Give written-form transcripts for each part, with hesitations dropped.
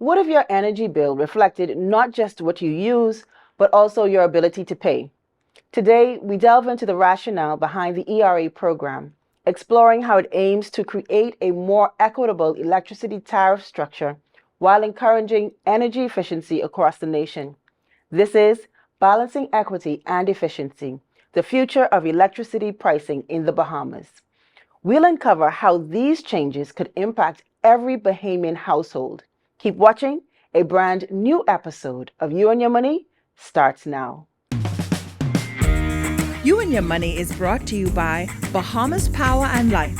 What if your energy bill reflected not just what you use, but also your ability to pay? Today, we delve into the rationale behind the ERA program, exploring how it aims to create a more equitable electricity tariff structure while encouraging energy efficiency across the nation. This is Balancing Equity and Efficiency, the Future of Electricity Pricing in the Bahamas. We'll uncover how these changes could impact every Bahamian household. Keep watching. A brand new episode of You and Your Money starts now. You and Your Money is brought to you by Bahamas Power and Light.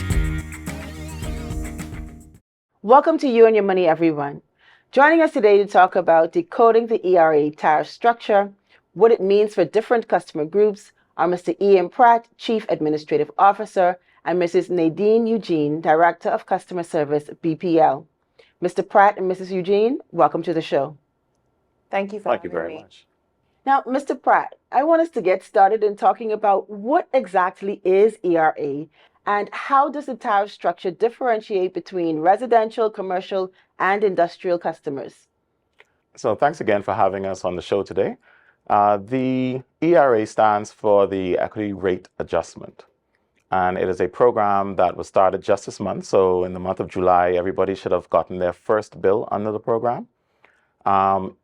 Welcome to You and Your Money, everyone. Joining us today to talk about decoding the ERA tariff structure, what it means for different customer groups, are Mr. Ian Pratt, Chief Administrative Officer, and Mrs. Nadeen Eugene, Director of Customer Service, BPL. Mr. Pratt and Mrs. Eugene, welcome to the show. Thank you for having me. Thank you very much. Now, Mr. Pratt, I want us to get started in talking about what exactly is ERA and how does the tariff structure differentiate between residential, commercial, and industrial customers? So thanks again for having us on the show today. The ERA stands for the Equity Rate Adjustment. And it is a program that was started just this month. So in the month of July, everybody should have gotten their first bill under the program.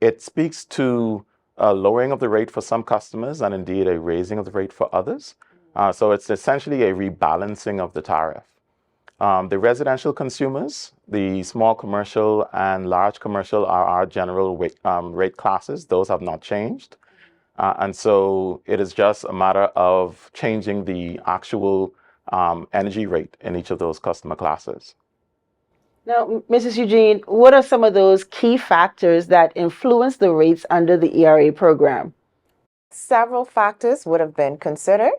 It speaks to a lowering of the rate for some customers and indeed a raising of the rate for others. So it's essentially a rebalancing of the tariff. The residential consumers, the small commercial and large commercial are our general rate classes. Those have not changed. And so it is just a matter of changing the actual energy rate in each of those customer classes. Now, Mrs. Eugene, what are some of those key factors that influence the rates under the ERA program? Several factors would have been considered.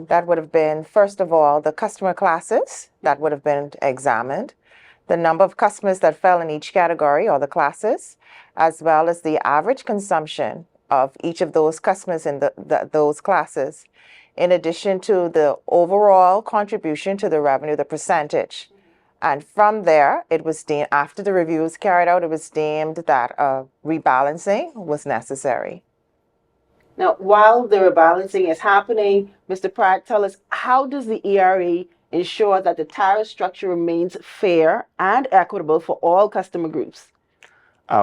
That would have been, first of all, the customer classes that would have been examined, the number of customers that fell in each category or the classes, as well as the average consumption of each of those customers in those classes, in addition to the overall contribution to the revenue, the percentage. And from there, it was deemed, after the review was carried out, it was deemed that a rebalancing was necessary. Now, while the rebalancing is happening, Mr. Pratt, tell us, how does the ERA ensure that the tariff structure remains fair and equitable for all customer groups?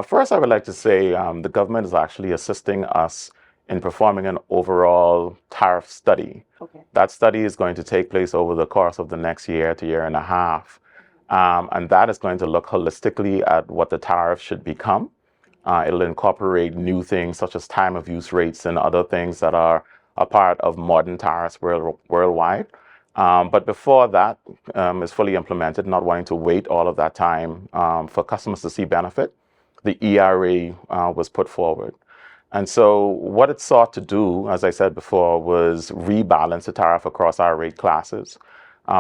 First, I would like to say the government is actually assisting us in performing an overall tariff study. Okay. That study is going to take place over the course of the next year to year and a half. And that is going to look holistically at what the tariff should become. It'll incorporate new things such as time of use rates and other things that are a part of modern tariffs worldwide. But before that is fully implemented, not wanting to wait all of that time for customers to see benefit, the ERA was put forward. And so what it sought to do, as I said before, was rebalance the tariff across our rate classes.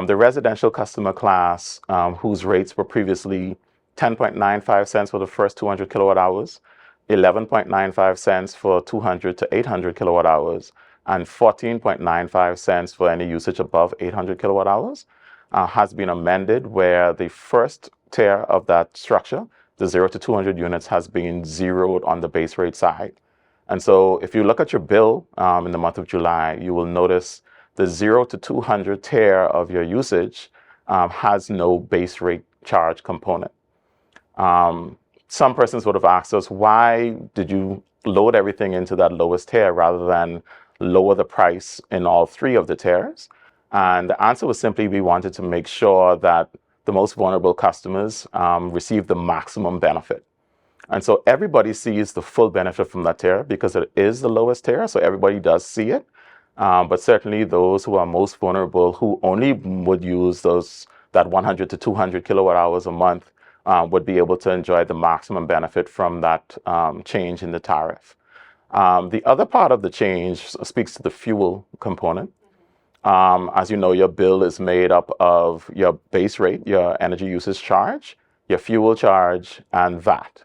The residential customer class, whose rates were previously 10.95 cents for the first 200 kilowatt hours, 11.95 cents for 200 to 800 kilowatt hours, and 14.95 cents for any usage above 800 kilowatt hours, has been amended where the first tier of that structure, the 0 to 200 units, has been zeroed on the base rate side. And so if you look at your bill in the month of July, you will notice the 0 to 200 tier of your usage has no base rate charge component. Some persons would have asked us, why did you load everything into that lowest tier rather than lower the price in all three of the tiers? And the answer was simply we wanted to make sure that the most vulnerable customers receive the maximum benefit. And so everybody sees the full benefit from that tier because it is the lowest tier, so everybody does see it. But certainly those who are most vulnerable, who only would use that 100 to 200 kilowatt hours a month, would be able to enjoy the maximum benefit from that change in the tariff. The other part of the change speaks to the fuel component. As you know, your bill is made up of your base rate, your energy usage charge, your fuel charge, and VAT.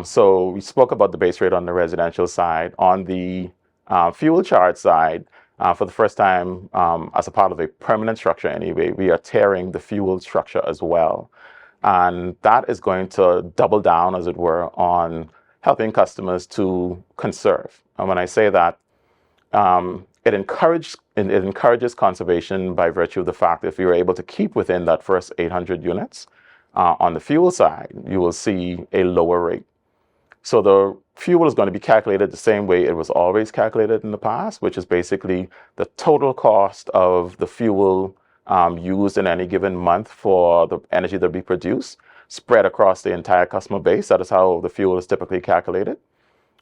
So we spoke about the base rate on the residential side. On the fuel charge side, for the first time, as a part of a permanent structure anyway, we are tiering the fuel structure as well. And that is going to double down, as it were, on helping customers to conserve. And when I say that, it encourages conservation by virtue of the fact that if you're able to keep within that first 800 units, on the fuel side, you will see a lower rate. So the fuel is going to be calculated the same way it was always calculated in the past, which is basically the total cost of the fuel used in any given month for the energy that we produce, spread across the entire customer base. That is how the fuel is typically calculated.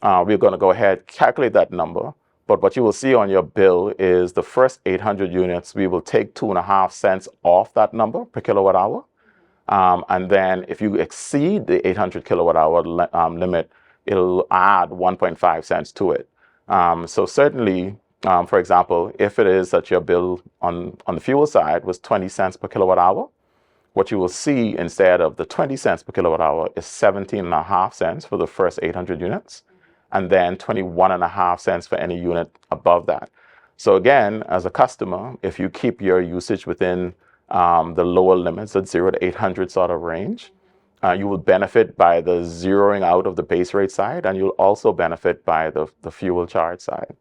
We're going to go ahead, calculate that number. But what you will see on your bill is the first 800 units, we will take 2.5 cents off that number per kilowatt hour. And then if you exceed the 800 kilowatt hour limit, it'll add 1.5 cents to it. So certainly, for example, if it is that your bill on the fuel side was 20 cents per kilowatt hour, what you will see instead of the 20 cents per kilowatt hour is 17.5 cents for the first 800 units, and then 21.5 cents for any unit above that. So again, as a customer, if you keep your usage within the lower limits at 0 to 800 sort of range, you will benefit by the zeroing out of the base rate side, and you'll also benefit by the fuel charge side.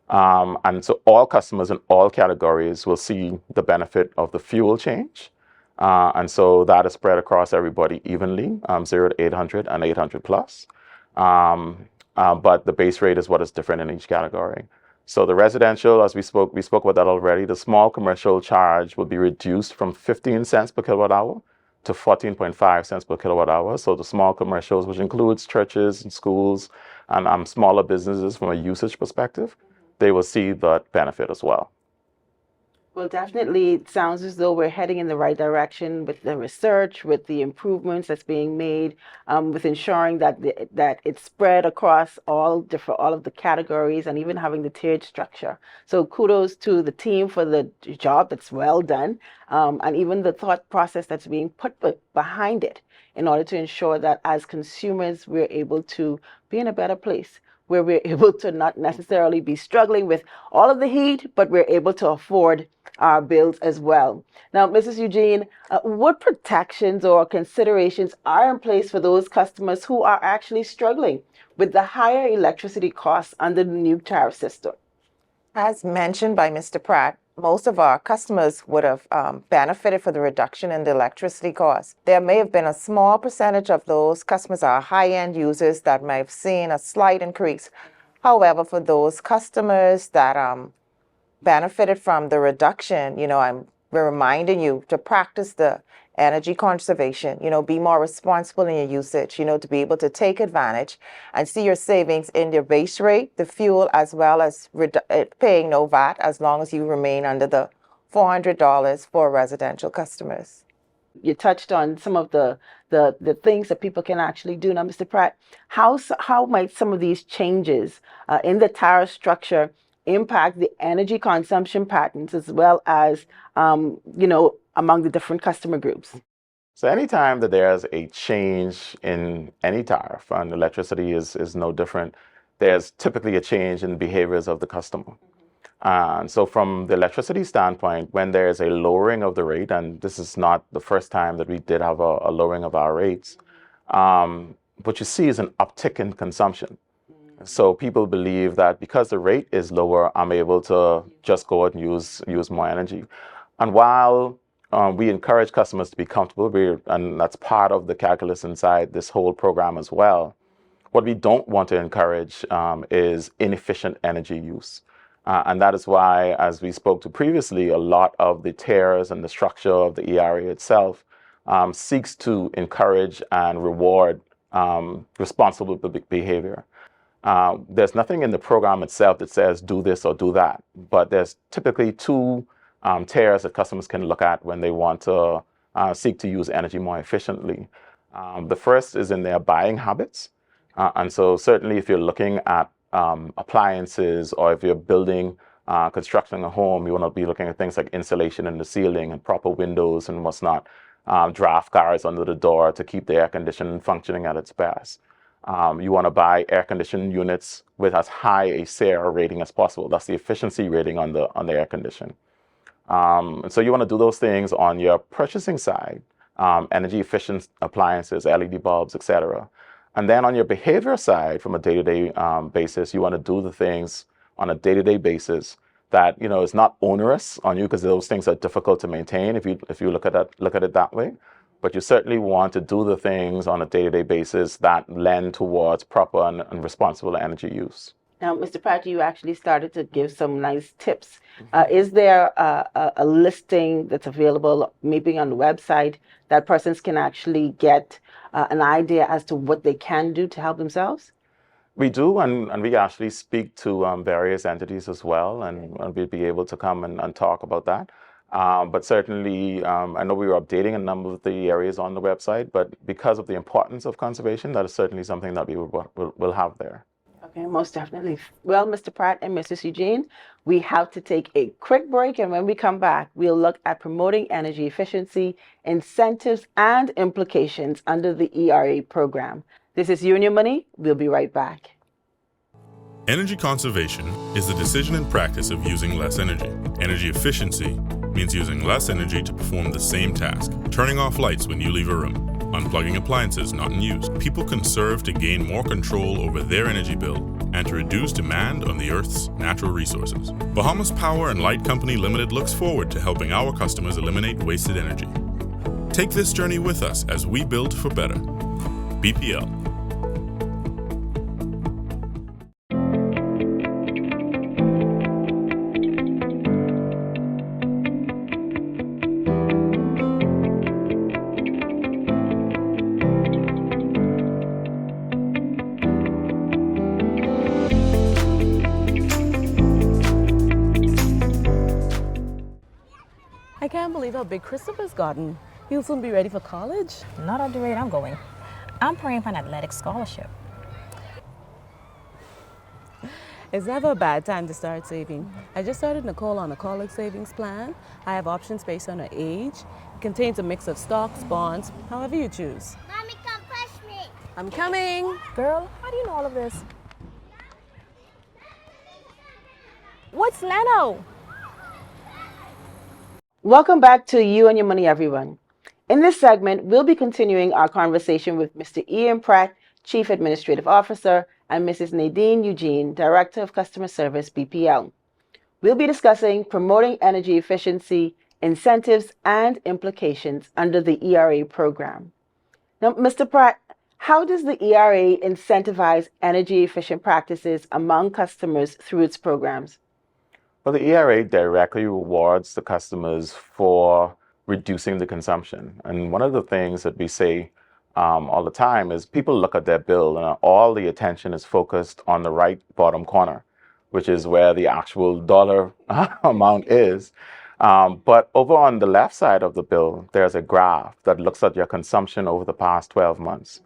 And so all customers in all categories will see the benefit of the fuel change. And so that is spread across everybody evenly, 0 to 800 and 800 plus. But the base rate is what is different in each category. So the residential, as we spoke about that already, the small commercial charge will be reduced from 15 cents per kilowatt hour to 14.5 cents per kilowatt hour. So the small commercials, which includes churches and schools and smaller businesses from a usage perspective, they will see that benefit as well. Well, definitely, it sounds as though we're heading in the right direction with the research, with the improvements that's being made, with ensuring that that it's spread across all of the categories, and even having the tiered structure. So kudos to the team for the job that's well done, and even the thought process that's being put behind it in order to ensure that as consumers we're able to be in a better place, where we're able to not necessarily be struggling with all of the heat, but we're able to afford our bills as well. Now, Mrs. Eugene, what protections or considerations are in place for those customers who are actually struggling with the higher electricity costs under the new tariff system? As mentioned by Mr. Pratt, most of our customers would have benefited for the reduction in the electricity costs. There may have been a small percentage of those customers are high-end users that may have seen a slight increase. However, for those customers that benefited from the reduction, we're reminding you to practice the energy conservation, be more responsible in your usage, to be able to take advantage and see your savings in your base rate, the fuel, as well as paying no VAT as long as you remain under the $400 for residential customers. You touched on some of the things that people can actually do. Now, Mr. Pratt, how might some of these changes in the tariff structure impact the energy consumption patterns, as well as, among the different customer groups? So anytime that there's a change in any tariff, and electricity is no different, there's typically a change in behaviors of the customer. And so from the electricity standpoint, when there's a lowering of the rate, and this is not the first time that we did have a lowering of our rates, what you see is an uptick in consumption. So people believe that because the rate is lower, I'm able to just go out and use more energy. And while we encourage customers to be comfortable, and that's part of the calculus inside this whole program as well, what we don't want to encourage is inefficient energy use. And that is why, as we spoke to previously, a lot of the tiers and the structure of the ERA itself seeks to encourage and reward responsible behavior. There's nothing in the program itself that says do this or do that, but there's typically two tiers that customers can look at when they want to seek to use energy more efficiently. The first is in their buying habits. And so certainly if you're looking at appliances, or if you're building, constructing a home, you want to be looking at things like insulation in the ceiling and proper windows and what's not, draft guards under the door to keep the air conditioning functioning at its best. You want to buy air conditioning units with as high a SAIR rating as possible. That's the efficiency rating on the air condition. And so you want to do those things on your purchasing side. energy efficient appliances, LED bulbs, etc. And then on your behavior side, from a day-to-day basis, you want to do the things on a day-to-day basis that is not onerous on you, because those things are difficult to maintain if you look at it that way. But you certainly want to do the things on a day-to-day basis that lend towards proper and responsible energy use. Now, Mr. Pratt, you actually started to give some nice tips. Is there a listing that's available, maybe on the website, that persons can actually get an idea as to what they can do to help themselves? We do, and we actually speak to various entities as well, and we'll be able to come and talk about that. But certainly, I know we were updating a number of the areas on the website, but because of the importance of conservation, that is certainly something that we will have there. Okay, most definitely. Well, Mr. Pratt and Mrs. Eugene, we have to take a quick break, and when we come back, we'll look at promoting energy efficiency, incentives, and implications under the ERA program. This is You and Your Money. We'll be right back. Energy conservation is the decision and practice of using less energy. Energy efficiency means using less energy to perform the same task, turning off lights when you leave a room, unplugging appliances not in use. People conserve to gain more control over their energy bill and to reduce demand on the Earth's natural resources. Bahamas Power and Light Company Limited looks forward to helping our customers eliminate wasted energy. Take this journey with us as we build for better. BPL. I can't believe how big Christopher's gotten. He'll soon be ready for college. Not at the rate I'm going. I'm praying for an athletic scholarship. It's never a bad time to start saving. I just started Nicole on a college savings plan. I have options based on her age. It contains a mix of stocks, bonds, however you choose. Mommy, come push me. I'm coming. Girl, how do you know all of this? What's Leno? Welcome back to You and Your Money, everyone. In this segment, we'll be continuing our conversation with Mr. Ian Pratt, Chief Administrative Officer, and Mrs. Nadeen Eugene, Director of Customer Service, BPL. We'll be discussing promoting energy efficiency, incentives, and implications under the ERA program. Now, Mr. Pratt, how does the ERA incentivize energy efficient practices among customers through its programs? Well, the ERA directly rewards the customers for reducing the consumption. And one of the things that we say all the time is people look at their bill and all the attention is focused on the right bottom corner, which is where the actual dollar amount is. But over on the left side of the bill, there's a graph that looks at your consumption over the past 12 months.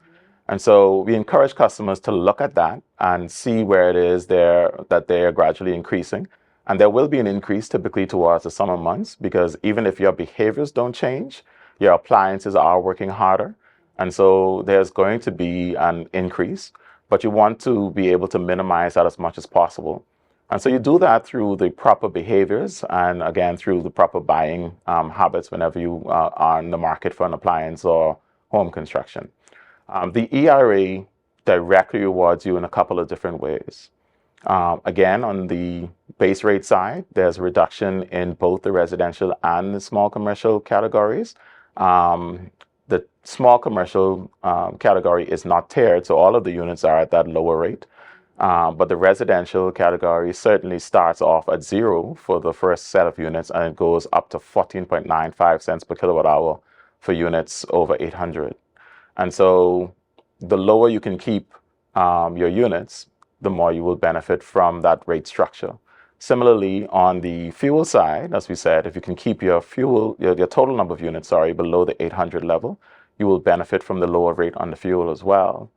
And so we encourage customers to look at that and see where it is that they're gradually increasing. And there will be an increase typically towards the summer months, because even if your behaviors don't change, your appliances are working harder. And so there's going to be an increase, but you want to be able to minimize that as much as possible. And so you do that through the proper behaviors and, again, through the proper buying habits whenever you are in the market for an appliance or home construction. The ERA directly rewards you in a couple of different ways. Again, on the base rate side, there's a reduction in both the residential and the small commercial categories. The small commercial category is not tiered, so all of the units are at that lower rate. But the residential category certainly starts off at 0 for the first set of units, and it goes up to 14.95 cents per kilowatt hour for units over 800. And so the lower you can keep your units, the more you will benefit from that rate structure. Similarly, on the fuel side, as we said, if you can keep your fuel, your total number of units, below the 800 level, you will benefit from the lower rate on the fuel as well.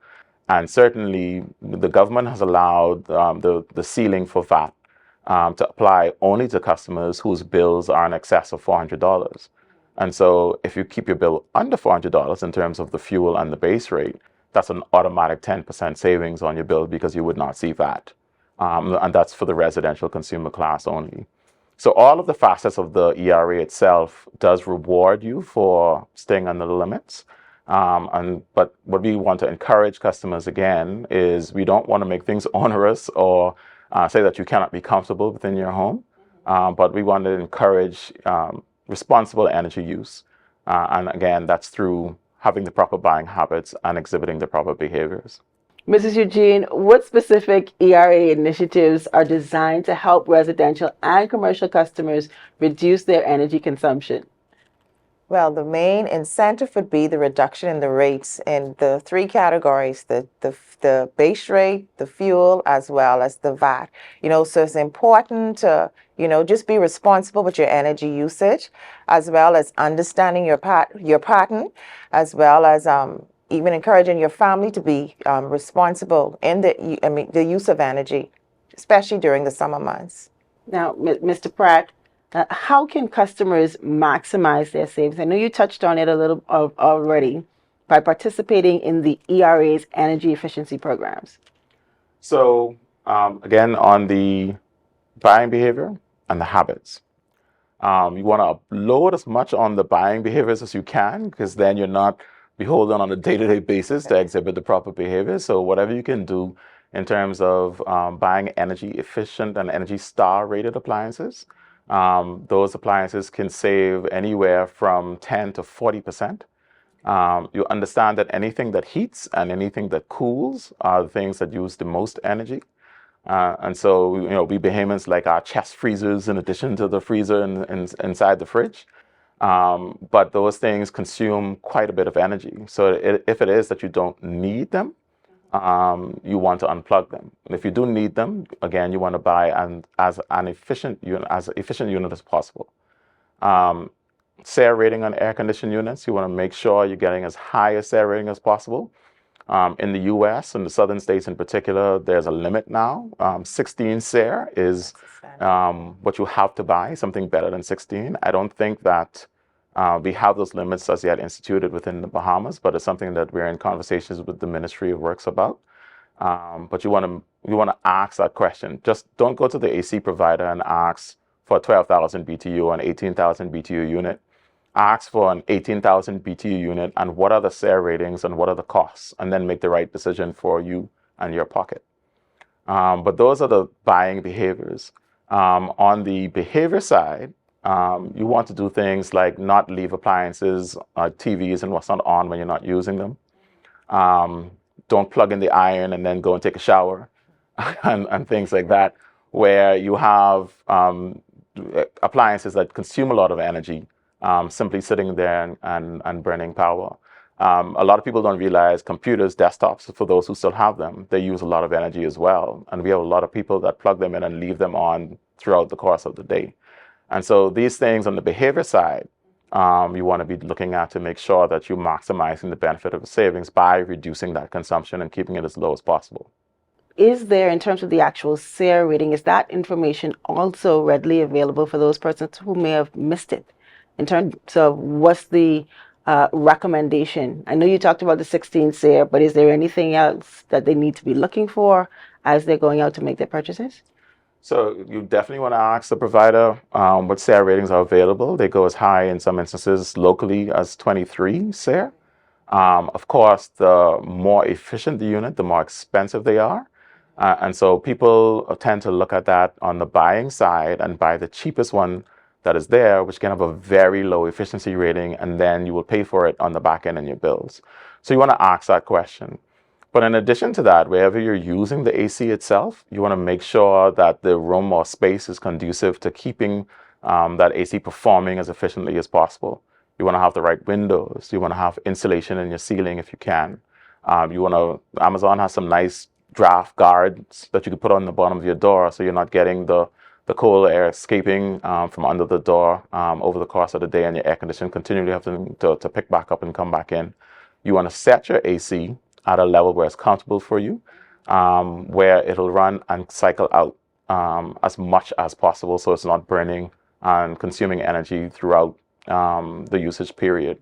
And certainly, the government has allowed the ceiling for VAT to apply only to customers whose bills are in excess of $400. And so if you keep your bill under $400 in terms of the fuel and the base rate, that's an automatic 10% savings on your bill because you would not see VAT. And that's for the residential consumer class only. So all of the facets of the ERA itself does reward you for staying under the limits. But what we want to encourage customers again is we don't want to make things onerous or say that you cannot be comfortable within your home, but we want to encourage responsible energy use. And again, that's through having the proper buying habits and exhibiting the proper behaviors. Mrs. Eugene, what specific ERA initiatives are designed to help residential and commercial customers reduce their energy consumption? Well, the main incentive would be the reduction in the rates in the three categories, the base rate, the fuel, as well as the VAT. So it's important to, just be responsible with your energy usage, as well as understanding your pattern, as well as even encouraging your family to be responsible in the use of energy, especially during the summer months. Now, Mr. Pratt, how can customers maximize their savings? I know you touched on it a little already by participating in the ERA's energy efficiency programs. So again, on the buying behavior and the habits, you want to load as much on the buying behaviors as you can, because then you're not beholden on a day-to-day basis to exhibit the proper behavior. So whatever you can do in terms of buying energy efficient and Energy Star rated appliances, those appliances can save anywhere from 10 to 40%. You understand that anything that heats and anything that cools are the things that use the most energy. And so, we behemoths like our chest freezers in addition to the freezer inside the fridge. But those things consume quite a bit of energy. So if it is that you don't need them, you want to unplug them. And if you do need them, again, you want to buy as efficient unit as possible. SARE rating on air conditioned units, you want to make sure you're getting as high a SARE rating as possible. In the US and the southern states in particular, there's a limit now. 16 SARE is what you have to buy, something better than 16. I don't think that we have those limits as yet instituted within the Bahamas, but it's something that we're in conversations with the Ministry of Works about. But you want to ask that question. Just don't go to the AC provider and ask for a 12,000 BTU or an 18,000 BTU unit. Ask for an 18,000 BTU unit and what are the SARE ratings and what are the costs, and then make the right decision for you and your pocket. But those are the buying behaviors. On the behavior side, you want to do things like not leave appliances, TVs and what's not on when you're not using them. Don't plug in the iron and then go and take a shower and things like that, where you have appliances that consume a lot of energy simply sitting there and burning power. A lot of people don't realize computers, desktops, for those who still have them, they use a lot of energy as well. And we have a lot of people that plug them in and leave them on throughout the course of the day. And so these things on the behavior side, you want to be looking at to make sure that you're maximizing the benefit of the savings by reducing that consumption and keeping it as low as possible. Is there, in terms of the actual SARE rating, is that information also readily available for those persons who may have missed it? In terms of what's the recommendation? I know you talked about the 16 SARE, but is there anything else that they need to be looking for as they're going out to make their purchases? So you definitely want to ask the provider what SARE ratings are available. They go as high in some instances locally as 23 SARE. Of course, the more efficient the unit, the more expensive they are. And so people tend to look at that on the buying side and buy the cheapest one that is there, which can have a very low efficiency rating, and then you will pay for it on the back end in your bills. So you want to ask that question. But in addition to that, wherever you're using the AC itself, you want to make sure that the room or space is conducive to keeping that AC performing as efficiently as possible. You want to have the right windows. You want to have insulation in your ceiling if you can. Amazon has some nice draft guards that you could put on the bottom of your door so you're not getting the cold air escaping from under the door over the course of the day, and your air conditioning continually have to pick back up and come back in. You want to set your AC at a level where it's comfortable for you, where it'll run and cycle out as much as possible so it's not burning and consuming energy throughout the usage period.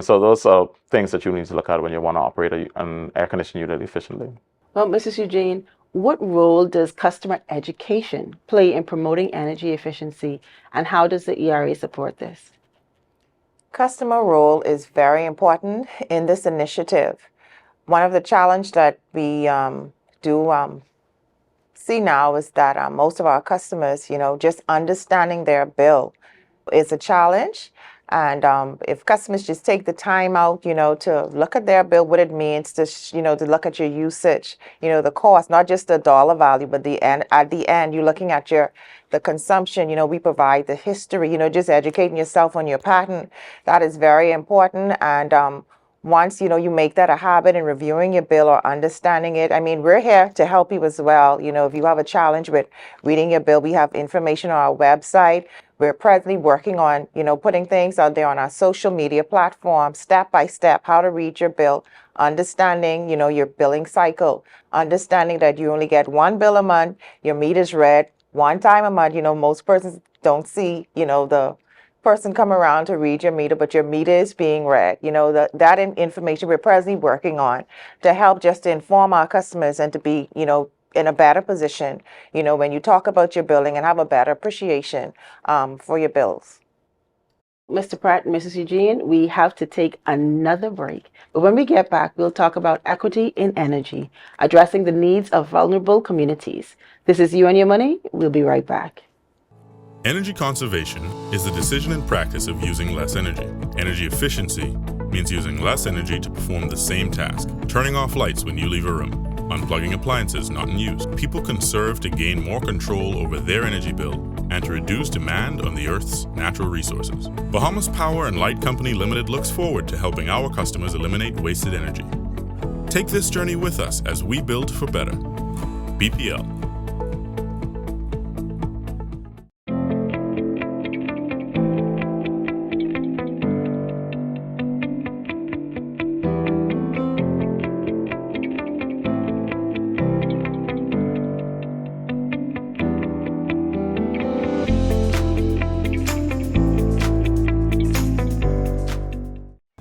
So those are things that you need to look at when you want to operate an air conditioning unit efficiently. Well, Mrs. Eugene, What role does customer education play in promoting energy efficiency, and how does the ERA support this? Customer role is very important in this initiative. One of the challenges that we do see now is that most of our customers, just understanding their bill is a challenge. And if customers just take the time out, to look at their bill, what it means to, to look at your usage, the cost, not just the dollar value, but at the end, you're looking at the consumption, we provide the history, just educating yourself on your pattern. That is very important. And once, you make that a habit in reviewing your bill or understanding it, I mean, we're here to help you as well. If you have a challenge with reading your bill, we have information on our website. We're presently working on, putting things out there on our social media platforms, step by step, how to read your bill, understanding, your billing cycle, understanding that you only get one bill a month, your meter's read one time a month. Most persons don't see, the person come around to read your meter, but your meter is being read. That information we're presently working on to help just to inform our customers and to be, in a better position, when you talk about your billing and have a better appreciation for your bills. Mr. Pratt and Mrs. Eugene, we have to take another break. But when we get back, we'll talk about equity in energy, addressing the needs of vulnerable communities. This is You and Your Money. We'll be right back. Energy conservation is the decision and practice of using less energy. Energy efficiency means using less energy to perform the same task, turning off lights when you leave a room, unplugging appliances not in use. People conserve to gain more control over their energy bill and to reduce demand on the Earth's natural resources. Bahamas Power and Light Company Limited looks forward to helping our customers eliminate wasted energy. Take this journey with us as we build for better. BPL.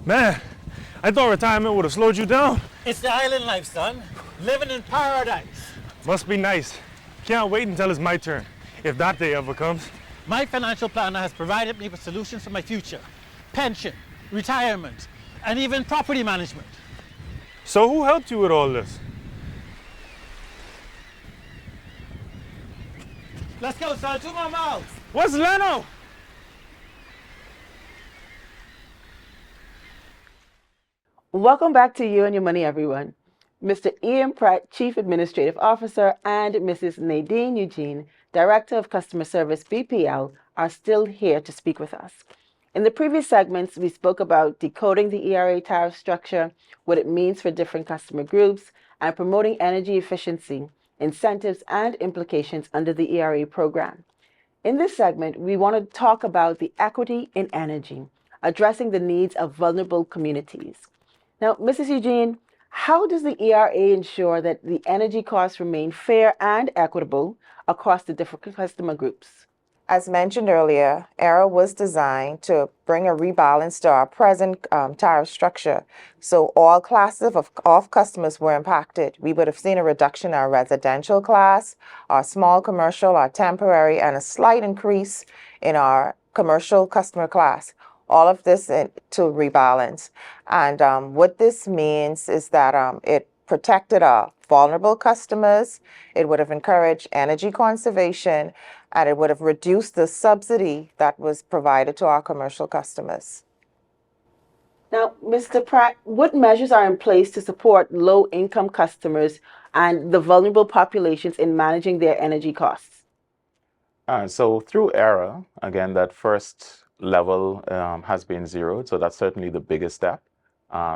Man, I thought retirement would have slowed you down. It's the island life, son. Living in paradise. Must be nice. Can't wait until it's my turn, if that day ever comes. My financial planner has provided me with solutions for my future. Pension, retirement, and even property management. So who helped you with all this? Let's go, son. 2 more miles. What's Leno? Welcome back to You and Your Money, everyone. Mr. Ian Pratt, Chief Administrative Officer, and Mrs. Nadeen Eugene, Director of Customer Service BPL, are still here to speak with us. In the previous segments, we spoke about decoding the ERA tariff structure, what it means for different customer groups, and promoting energy efficiency, incentives, and implications under the ERA program. In this segment, we want to talk about the equity in energy, addressing the needs of vulnerable communities. Now, Mrs. Eugene, how does the ERA ensure that the energy costs remain fair and equitable across the different customer groups? As mentioned earlier, ERA was designed to bring a rebalance to our present tariff structure. So all classes of customers were impacted. We would have seen a reduction in our residential class, our small commercial, our temporary, and a slight increase in our commercial customer class. All of this to rebalance. And what this means is that it protected our vulnerable customers, it would have encouraged energy conservation, and it would have reduced the subsidy that was provided to our commercial customers. Now, Mr. Pratt, what measures are in place to support low-income customers and the vulnerable populations in managing their energy costs? So through ERA, again, that first level has been zeroed, so that's certainly the biggest step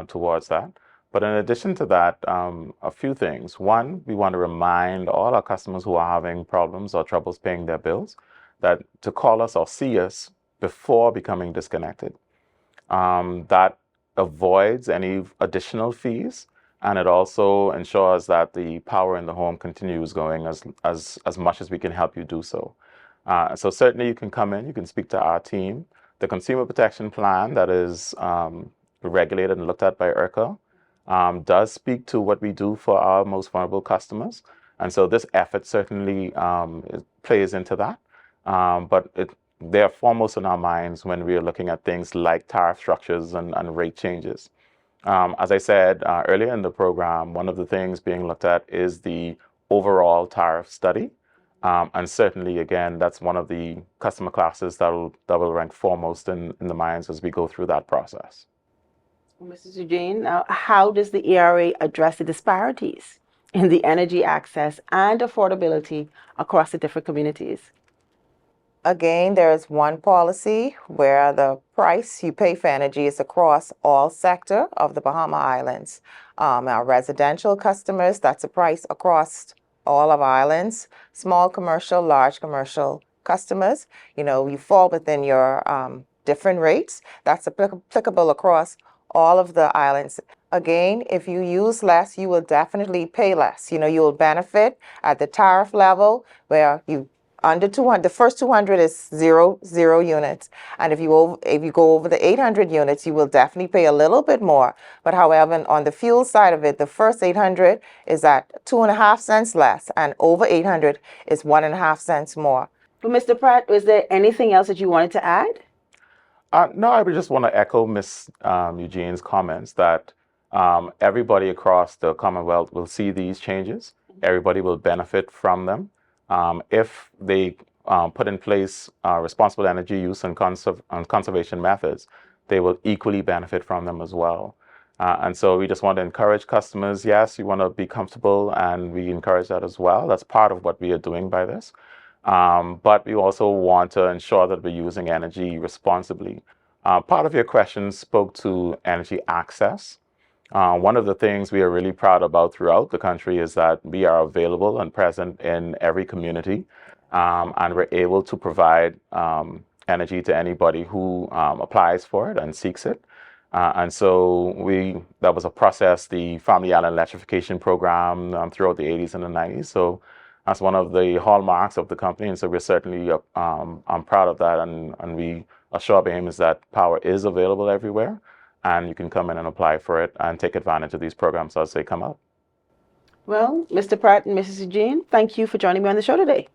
towards that. But in addition to that, a few things. One, we want to remind all our customers who are having problems or troubles paying their bills that to call us or see us before becoming disconnected. That avoids any additional fees, and it also ensures that the power in the home continues going as much as we can help you do so. So certainly you can come in, you can speak to our team. The Consumer Protection Plan that is regulated and looked at by IRCA does speak to what we do for our most vulnerable customers. And so this effort certainly plays into that. But they're foremost in our minds when we are looking at things like tariff structures and rate changes. As I said earlier in the program, one of the things being looked at is the overall tariff study. And certainly, again, that's one of the customer classes that will rank foremost in the minds as we go through that process. Mrs. Eugene, now how does the ERA address the disparities in the energy access and affordability across the different communities? Again, there is one policy where the price you pay for energy is across all sector of the Bahama Islands. Our residential customers, that's a price across all of islands. Small commercial, large commercial customers, you fall within your different rates. That's applicable across all of the islands. Again, if you use less, you will definitely pay less. You will benefit at the tariff level where you under 200, the first 200 is zero units. And if you go over the 800 units, you will definitely pay a little bit more. But however, on the fuel side of it, the first 800 is at 2.5 cents less, and over 800 is 1.5 cents more. But Mr. Pratt, is there anything else that you wanted to add? No, I would just want to echo Ms. Eugene's comments that everybody across the Commonwealth will see these changes. Everybody will benefit from them. If they put in place responsible energy use and conservation methods, they will equally benefit from them as well. And so we just want to encourage customers. Yes, you want to be comfortable, and we encourage that as well. That's part of what we are doing by this. But we also want to ensure that we're using energy responsibly. Part of your question spoke to energy access. One of the things we are really proud about throughout the country is that we are available and present in every community, and we're able to provide energy to anybody who applies for it and seeks it. And so that was a process, the Family Island Electrification Program throughout the 80s and the 90s. So that's one of the hallmarks of the company. And so we're certainly I'm proud of that. And we assure Bahamas that power is available everywhere. And you can come in and apply for it and take advantage of these programs as they come up. Well, Mr. Pratt and Mrs. Eugene, thank you for joining me on the show today.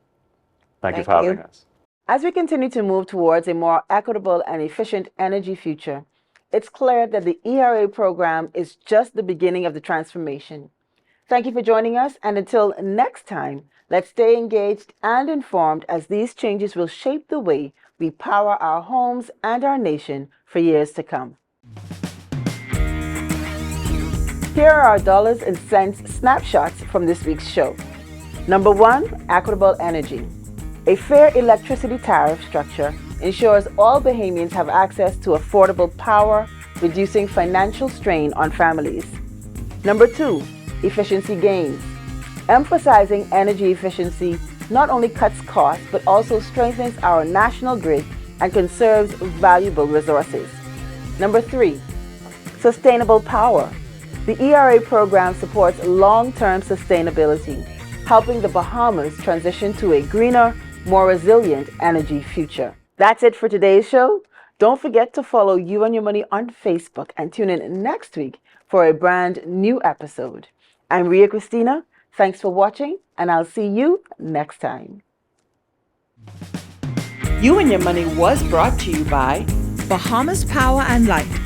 Thank you for having us. As we continue to move towards a more equitable and efficient energy future, it's clear that the ERA program is just the beginning of the transformation. Thank you for joining us, and until next time, let's stay engaged and informed as these changes will shape the way we power our homes and our nation for years to come. Here are our dollars and cents snapshots from this week's show. Number 1, equitable energy. A fair electricity tariff structure ensures all Bahamians have access to affordable power, reducing financial strain on families. Number 2, efficiency gains. Emphasizing energy efficiency not only cuts costs, but also strengthens our national grid and conserves valuable resources. Number 3, sustainable power. The ERA program supports long-term sustainability, helping the Bahamas transition to a greener, more resilient energy future. That's it for today's show. Don't forget to follow You and Your Money on Facebook and tune in next week for a brand new episode. I'm Ria Christina. Thanks for watching, and I'll see you next time. You and Your Money was brought to you by Bahamas Power and Light,